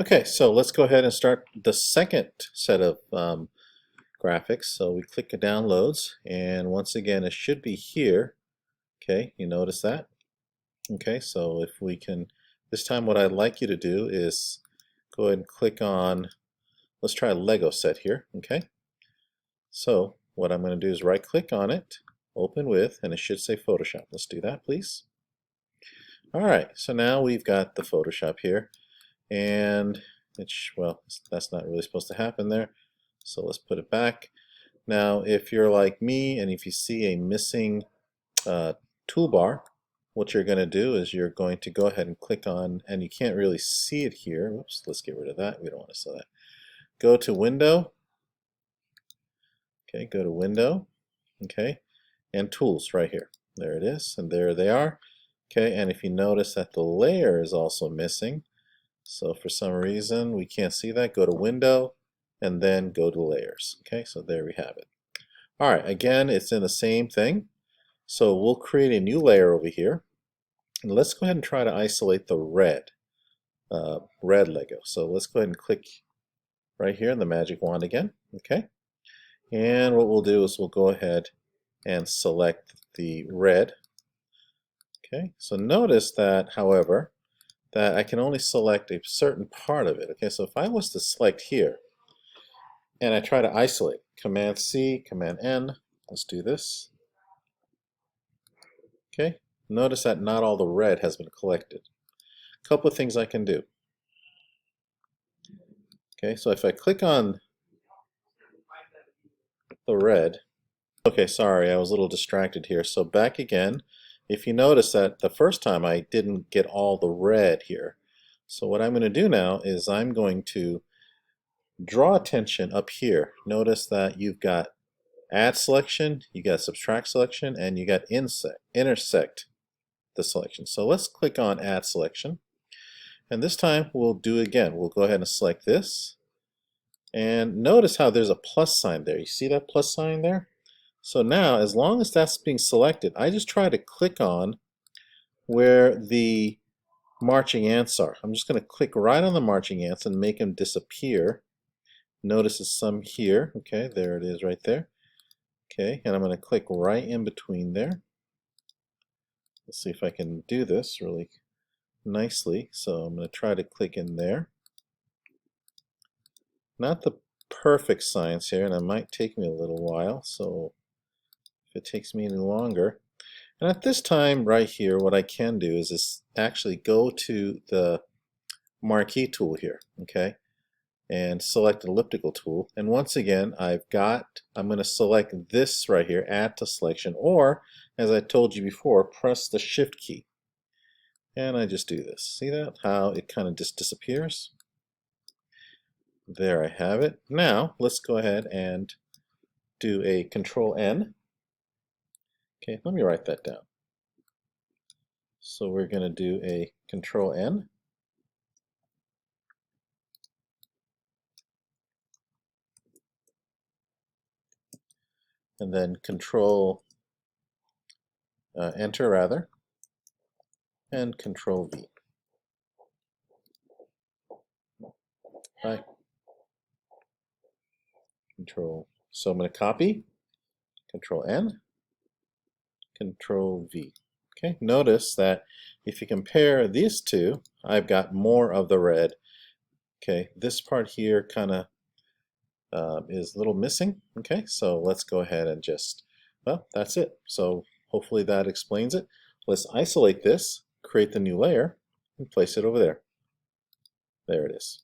Okay, so let's go ahead and start the second set of graphics. So we click downloads, and once again it should be here. Okay, you notice that? Okay, so if we can, this time what I'd like you to do is go ahead and click on, let's try Lego set here. Okay, so what I'm going to do is right click on it, open with, and it should say Photoshop. Let's do that, please. Alright, so now we've got the Photoshop here, and well, that's not really supposed to happen there, so let's put it back. Now if you're like me and if you see a missing toolbar, what you're going to do is you're going to go ahead and click on, and you can't really see it here. Oops, let's get rid of that. We don't want to see that. Go to Window. Okay, go to Window. Okay, and Tools right here. There it is, and there they are. Okay, and if you notice that the layer is also missing, so for some reason we can't see that, go to Window and then go to Layers. Okay, so there we have it. Alright, again, it's in the same thing. So we'll create a new layer over here. And let's go ahead and try to isolate the red Lego. So let's go ahead and click right here in the magic wand again. Okay, and what we'll do is we'll go ahead and select the red. Okay, so notice that, however, that I can only select a certain part of it. Okay, so if I was to select here and I try to isolate, Command C, Command N, let's do this. Okay, notice that not all the red has been collected. A couple of things I can do. Okay, so if I click on the red, okay, sorry, I was a little distracted here. So back again, if you notice that the first time I didn't get all the red here. So what I'm going to do now is I'm going to draw attention up here. Notice that you've got add selection, you got subtract selection, and you got intersect the selection. So let's click on add selection, and this time we'll do it again. We'll go ahead and select this, and notice how there's a plus sign there. You see that plus sign there? So now, as long as that's being selected, I just try to click on where the marching ants are. I'm just going to click right on the marching ants and make them disappear. Notice there's some here. Okay, there it is right there. Okay, and I'm going to click right in between there. Let's see if I can do this really nicely. So I'm going to try to click in there. Not the perfect science here, and it might take me a little while, so if it takes me any longer. And at this time right here, what I can do is actually go to the marquee tool here, okay, and select elliptical tool. And once again, I'm going to select this right here, add to selection, or as I told you before, press the shift key. And I just do this. See that? How it kind of just disappears? There I have it. Now, let's go ahead and do a Control N. Okay, let me write that down. So we're going to do a Control N. And then Control Enter rather, and Control V. Right. Control. So I'm going to copy, Control N, Control V. Okay, notice that if you compare these two, I've got more of the red. Okay, this part here kind of is a little missing. Okay, so let's go ahead and just, well, that's it. So hopefully that explains it. Let's isolate this, create the new layer, and place it over there. There it is.